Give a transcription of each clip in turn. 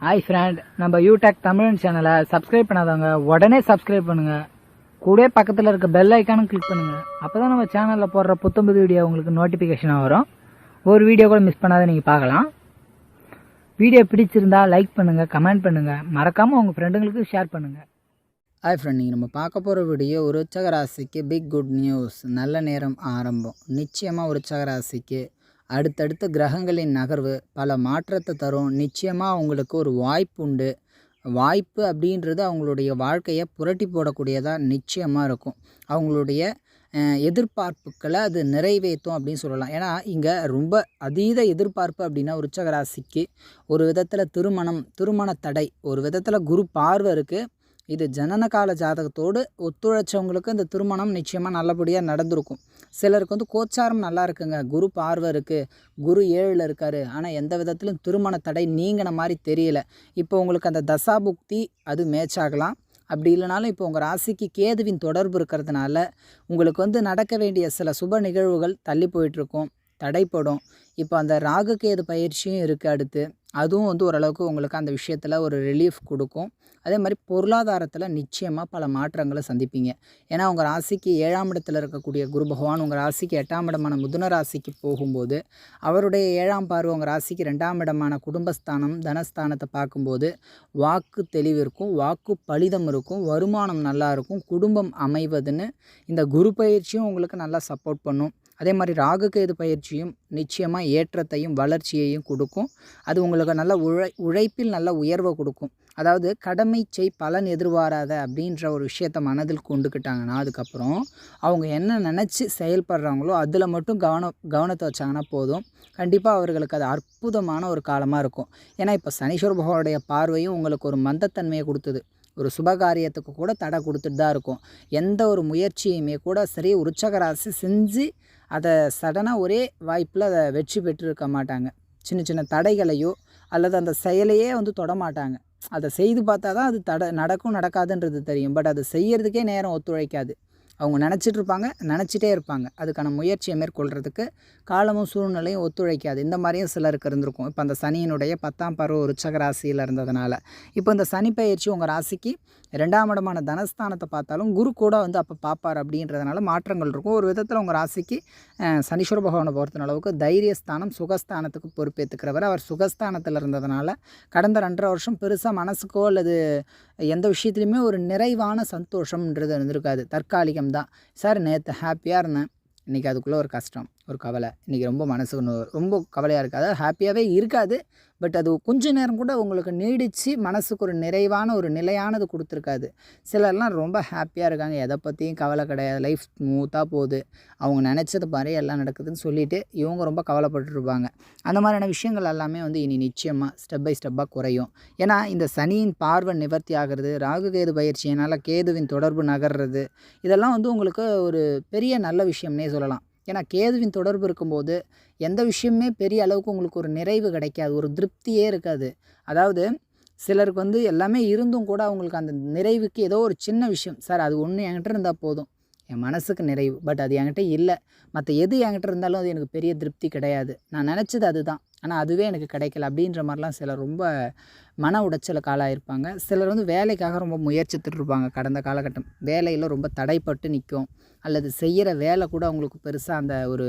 Hi friend, நம்ம யூடெக் தமிழ் சேனலை subscribe பண்ணாதவங்க உடனே சப்ஸ்கிரைப் பண்ணுங்க. கூட பக்கத்தில் இருக்க பெல் ஐக்கானும் கிளிக் பண்ணுங்க. அப்பதான் நம்ம சேனலில் போடுற புத்தம்புது வீடியோ உங்களுக்கு நோட்டிஃபிகேஷனாக வரும். ஒரு வீடியோ கூட மிஸ் பண்ணாத நீங்கள் பார்க்கலாம். வீடியோ பிடிச்சிருந்தா லைக் பண்ணுங்க, கமெண்ட் பண்ணுங்க, மறக்காம உங்க ஃப்ரெண்டுங்களுக்கு ஷேர் பண்ணுங்க. ஹாய் ஃப்ரெண்ட், நீங்கள் நம்ம பார்க்க போகிற வீடியோ விருச்சிக ராசிக்கு பிக் குட் நியூஸ். நல்ல நேரம் ஆரம்பம். நிச்சயமாக விருச்சிக ராசிக்கு அடுத்தடுத்த கிரகங்களின் நகர்வு பல மாற்றத்தை தரும். நிச்சயமாக அவங்களுக்கு ஒரு வாய்ப்பு உண்டு. வாய்ப்பு அப்படின்றது அவங்களுடைய வாழ்க்கையை புரட்டி போடக்கூடியதாக நிச்சயமாக இருக்கும். அவங்களுடைய எதிர்பார்ப்புக்களை அது நிறைவேற்றும் அப்படின்னு சொல்லலாம். ஏன்னா இங்கே ரொம்ப அதீத எதிர்பார்ப்பு அப்படின்னா விருச்சிக ராசிக்கு ஒரு விதத்தில் திருமண தடை, ஒரு விதத்தில் குரு பார்வை இருக்குது. இது ஜனனகால ஜாதகத்தோடு ஒத்துழைச்சவங்களுக்கு இந்த திருமணம் நிச்சயமாக நல்லபடியாக நடந்திருக்கும். சிலருக்கு வந்து கோச்சாரம் நல்லா இருக்குங்க, குரு பார்வை இருக்குது, குரு 7ல் இருக்கார், ஆனால் எந்த விதத்திலும் திருமண தடை நீங்கின மாதிரி தெரியல. இப்போ உங்களுக்கு அந்த தசாபுக்தி அது மேட்ச் ஆகலாம். அப்படி இல்லைனாலும் இப்போ உங்கள் ராசிக்கு கேதுவின் தொடர்பு இருக்கிறதுனால உங்களுக்கு வந்து நடக்க வேண்டிய சில சுப நிகழ்வுகள் தள்ளி போயிட்டுருக்கும், தடைப்படும். இப்போ அந்த ராகு கேது பயிற்சியும் இருக்குது அடுத்து, அதுவும் வந்து ஓரளவுக்கு உங்களுக்கு அந்த விஷயத்தில் ஒரு ரிலீஃப் கொடுக்கும். அதே மாதிரி பொருளாதாரத்தில் நிச்சயமாக பல மாற்றங்களை சந்திப்பீங்க. ஏன்னா உங்கள் ராசிக்கு 7ஆம் இடத்துல இருக்கக்கூடிய குரு பகவான் உங்கள் ராசிக்கு 8ஆம் இடமான மிதுன ராசிக்கு போகும்போது அவருடைய 7ஆம் பார்வை உங்கள் ராசிக்கு 2ஆம் இடமான குடும்பஸ்தானம் தனஸ்தானத்தை பார்க்கும்போது வாக்கு தெளிவு இருக்கும், வாக்கு பலிதம் இருக்கும், வருமானம் நல்லா இருக்கும், குடும்பம் அமைவதுன்னு இந்த குரு பயிற்சியும் உங்களுக்கு நல்லா சப்போர்ட் பண்ணும். அதே மாதிரி ராகு கேது பயிற்சியும் நிச்சயமாக ஏற்றத்தையும் வளர்ச்சியையும் கொடுக்கும். அது உங்களுக்கு நல்ல உழைப்பில் நல்ல உயர்வை கொடுக்கும். அதாவது கடமை செய் பலன் எதிர்பாராத அப்படின்ற ஒரு விஷயத்தை மனதில் கொண்டுக்கிட்டாங்கன்னா அதுக்கப்புறம் அவங்க என்ன நினச்சி செயல்படுறாங்களோ அதில் மட்டும் கவனத்தை வச்சாங்கன்னா போதும். கண்டிப்பாக அவர்களுக்கு அது அற்புதமான ஒரு காலமாக இருக்கும். ஏன்னா இப்போ சனீஸ்வர பகவானுடைய பார்வையும் உங்களுக்கு ஒரு மந்தத்தன்மையை கொடுத்தது. ஒரு சுபகாரியத்துக்கு கூட தடை கொடுத்துட்டு தான் இருக்கும். எந்த ஒரு முயற்சியுமே கூட சரி விருச்சிக ராசி செஞ்சு அதை சடனாக ஒரே வாய்ப்பில் அதை வெற்றி பெற்றிருக்க மாட்டாங்க. சின்ன சின்ன தடைகளையோ அல்லது அந்த செயலையே வந்து தொடமாட்டாங்க. அதை செய்து பார்த்தா தான் அது நடக்கும் நடக்காதுன்றது தெரியும். பட் அதை செய்கிறதுக்கே நேரம் ஒத்துழைக்காது. அவங்க நினச்சிட்டே இருப்பாங்க. அதுக்கான முயற்சியை மேற்கொள்கிறதுக்கு காலமும் சூழ்நிலையும் ஒத்துழைக்காது. இந்த மாதிரியும் சிலருக்கு இருந்திருக்கும். இப்போ அந்த சனியினுடைய 10ஆம் பருவ விருச்சிக ராசியில் இருந்ததுனால இப்போ இந்த சனி பயிற்சி உங்கள் ராசிக்கு 2ஆம் இடமான தனஸ்தானத்தை பார்த்தாலும் குரு கூட வந்து அப்போ பார்ப்பார். அப்படின்றதுனால மாற்றங்கள் இருக்கும். ஒரு விதத்தில் உங்கள் ராசிக்கு சனீஸ்வர பகவானை பொறுத்த அளவுக்கு தைரியஸ்தானம் சுகஸ்தானத்துக்கு பொறுப்பேற்றுக்கிறவர். அவர் சுகஸ்தானத்தில் இருந்ததுனால கடந்த 2.5 வருஷம் பெருசாக மனசுக்கோ அல்லது எந்த விஷயத்துலையுமே ஒரு நிறைவான சந்தோஷம்ன்றது இருந்திருக்காது. தற்காலிகம் தான். சார் நேற்று ஹாப்பியாக இருந்தேன், இன்றைக்கி அதுக்குள்ளே ஒரு கஷ்டம், ஒரு கவலை, இன்றைக்கி ரொம்ப மனசுக்கு ரொம்ப கவலையாக இருக்குது. அதாவது ஹாப்பியாகவே இருக்காது. பட் அது கொஞ்ச நேரம் கூட உங்களுக்கு நீடித்து மனசுக்கு ஒரு நிறைவான ஒரு நிலையானது கொடுத்துருக்காது. சிலர்லாம் ரொம்ப ஹாப்பியாக இருக்காங்க, எதை பற்றியும் கவலை கிடையாது, லைஃப் ஸ்மூத்தாக போகுது, அவங்க நினச்சது மாதிரி எல்லாம் நடக்குதுன்னு சொல்லிவிட்டு இவங்க ரொம்ப கவலைப்பட்டுருப்பாங்க. அந்த மாதிரியான விஷயங்கள் எல்லாமே வந்து இனி நிச்சயமாக ஸ்டெப் பை ஸ்டெப்பாக குறையும். ஏன்னா இந்த சனியின் பார்வை நிவர்த்தி ஆகிறது, ராகு கேது பயிற்சியினால் கேதுவின் தொடர்பு நகர்றது, இதெல்லாம் வந்து உங்களுக்கு ஒரு பெரிய நல்ல விஷயம்னே சொல்லலாம். ஏன்னா கேதுவின் தொடர்பு இருக்கும்போது எந்த விஷயமே பெரிய அளவுக்கு உங்களுக்கு ஒரு நிறைவு கிடைக்காது, ஒரு திருப்தியே இருக்காது. அதாவது சிலருக்கு வந்து எல்லாமே இருந்தும் கூட அவங்களுக்கு அந்த நிறைவுக்கு ஏதோ ஒரு சின்ன விஷயம், சார் அது ஒன்று என்கிட்ட இருந்தால் போதும், என் மனசுக்கு நிறைவு, பட் அது என்கிட்ட இல்லை, மற்ற எது என்கிட்ட இருந்தாலும் அது எனக்கு பெரிய திருப்தி கிடையாது, நான் நினச்சது அதுதான் ஆனால் அதுவே எனக்கு கிடைக்கல அப்படின்ற மாதிரிலாம் சிலர் ரொம்ப மன உடைச்சலுக்கு ஆளாயிருப்பாங்க. சிலர் வந்து வேலைக்காக ரொம்ப முயற்சித்துட்டு இருப்பாங்க. கடந்த காலகட்டம் வேலையில் ரொம்ப தடைப்பட்டு நிற்கும், அல்லது செய்கிற வேலை கூட அவங்களுக்கு பெருசாக அந்த ஒரு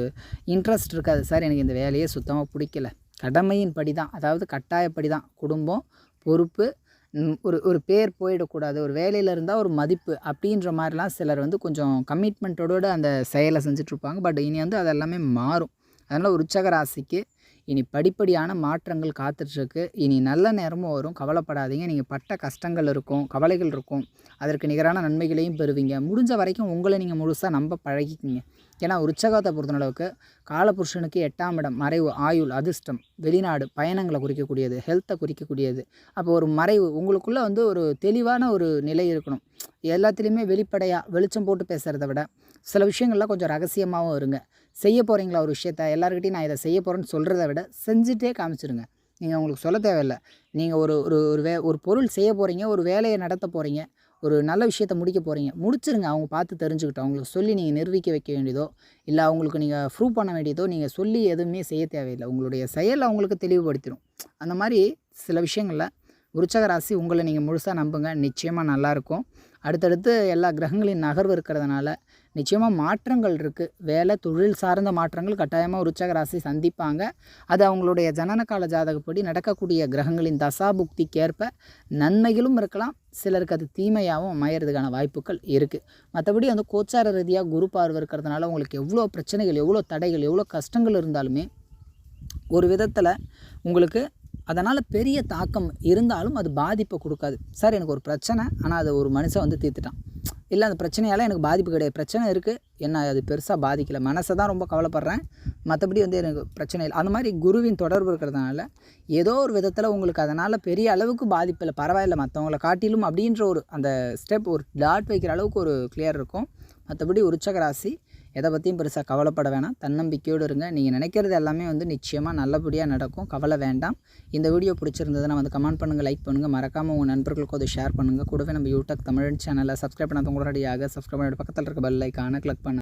இன்ட்ரெஸ்ட் இருக்காது. சார் எனக்கு இந்த வேலையே சுத்தமாக பிடிக்கல, கடமையின் படி தான், அதாவது கட்டாயப்படி தான், குடும்பம் பொறுப்பு, ஒரு பேர் போயிடக்கூடாது, ஒரு வேலையில் இருந்தால் ஒரு மதிப்பு அப்படின்ற மாதிரிலாம் சிலர் வந்து கொஞ்சம் கமிட்மெண்ட்டோடு அந்த செயலை செஞ்சிட்ருப்பாங்க. பட் இனி வந்து அதெல்லாமே மாறும். அதனால் விருச்சிக ராசிக்கு இனி படிப்படியான மாற்றங்கள் காத்துட்ருக்கு. இனி நல்ல நேரமும் வரும், கவலைப்படாதீங்க. நீங்கள் பட்ட கஷ்டங்கள் இருக்கும், கவலைகள் இருக்கும், அதற்கு நிகரான நன்மைகளையும் பெறுவீங்க. முடிஞ்ச வரைக்கும் உங்களை நீங்கள் முழுசாக நம்ப பழகிக்கிங்க. ஏன்னா விருச்சிகத்தை பொறுத்தளவுக்கு காலபுருஷனுக்கு 8ஆம் இடம் மறைவு, ஆயுள், அதிர்ஷ்டம், வெளிநாடு பயணங்களை குறிக்கக்கூடியது, ஹெல்த்தை குறிக்கக்கூடியது. அப்போ ஒரு மறைவு உங்களுக்குள்ளே வந்து ஒரு தெளிவான ஒரு நிலை இருக்கணும். எல்லாத்துலேயுமே வெளிப்படையாக வெளிச்சம் போட்டு பேசுகிறத விட சில விஷயங்கள்லாம் கொஞ்சம் ரகசியமாகவும் இருங்க. செய்ய போகிறீங்களா ஒரு விஷயத்த, எல்லாருக்கிட்டையும் நான் இதை செய்ய போகிறேன்னு சொல்கிறத விட செஞ்சுட்டே காமிச்சிருங்க. நீங்கள் உங்களுக்கு சொல்ல தேவையில்லை. நீங்கள் ஒரு பொருள் செய்ய போகிறீங்க, ஒரு வேலையை நடத்த போகிறீங்க, ஒரு நல்ல விஷயத்தை முடிக்க போகிறீங்க, முடிச்சிருங்க. அவங்க பார்த்து தெரிஞ்சுக்கிட்டோம். அவங்களுக்கு சொல்லி நீங்கள் நிரூபிக்க வைக்க வேண்டியதோ இல்லை அவங்களுக்கு நீங்கள் ப்ரூவ் பண்ண வேண்டியதோ நீங்கள் சொல்லி எதுவுமே செய்ய தேவையில்லை. உங்களுடைய செயல் அவங்களுக்கு தெளிவுபடுத்திடும். அந்த மாதிரி சில விஷயங்களில் விருச்சக ராசி உங்களை நீங்கள் முழுசாக நம்புங்க, நிச்சயமாக நல்லாயிருக்கும். அடுத்தடுத்து எல்லா கிரகங்களின் நகர்வு இருக்கிறதுனால நிச்சயமாக மாற்றங்கள் இருக்குது. வேலை தொழில் சார்ந்த மாற்றங்கள் கட்டாயமாக விருச்சக ராசி சந்திப்பாங்க. அது அவங்களுடைய ஜனனகால ஜாதகப்படி நடக்கக்கூடிய கிரகங்களின் தசாபுக்திக்கேற்ப நன்மைகளும் இருக்கலாம், சிலருக்கு அது தீமையாகவும் அமையறதுக்கான வாய்ப்புகள் இருக்குது. மற்றபடி அந்த கோச்சார ரீதியாக குரு பார்வை இருக்கிறதுனால உங்களுக்கு எவ்வளோ பிரச்சனைகள், எவ்வளோ தடைகள், எவ்வளோ கஷ்டங்கள் இருந்தாலுமே ஒரு விதத்தில் உங்களுக்கு அதனால் பெரிய தாக்கம் இருந்தாலும் அது பாதிப்பை கொடுக்காது. சார் எனக்கு ஒரு பிரச்சனை, ஆனால் அது ஒரு மனுஷன் வந்து தீர்த்துட்டான், இல்லை அந்த பிரச்சனையால் எனக்கு பாதிப்பு கிடையாது, பிரச்சனை இருக்குது, என்ன அது பெருசாக பாதிக்கலை, மனசை தான் ரொம்ப கவலைப்படுறேன், மற்றபடி வந்து எனக்கு பிரச்சனை இல்லை. அந்த மாதிரி குருவின் தொடர்பு இருக்கிறதுனால ஏதோ ஒரு விதத்தில் உங்களுக்கு அதனால் பெரிய அளவுக்கு பாதிப்பு இல்லை, பரவாயில்லை மற்றவங்கள காட்டிலும் அப்படின்ற ஒரு அந்த ஸ்டெப் ஒரு டாட் வைக்கிற அளவுக்கு ஒரு கிளியர் இருக்கும். மற்றபடி விருச்சக ராசி எதை பற்றியும் பெருசாக கவலைப்பட வேணாம், தன்னம்பிக்கையோடு இருங்க. நீங்கள் நினைக்கிறது எல்லாமே வந்து நிச்சயமாக நல்லபடியாக நடக்கும், கவலை வேண்டாம். இந்த வீடியோ பிடிச்சிருந்ததுன்னா வந்து கமெண்ட் பண்ணுங்கள், லைக் பண்ணுங்கள், மறக்காமல் உங்கள் நண்பர்களுக்கு அதை ஷேர் பண்ணுங்கள். கூடவே நம்ம யூடியூப் தமிழ் சேனலை சப்ஸ்கிரைப் பண்ணாதவங்களோடையாக சப்ஸ்கிரைப் பண்ணிட்டு பக்கத்தில் இருக்க பெல் ஐக்கானை கிளிக் பண்ணுங்கள்.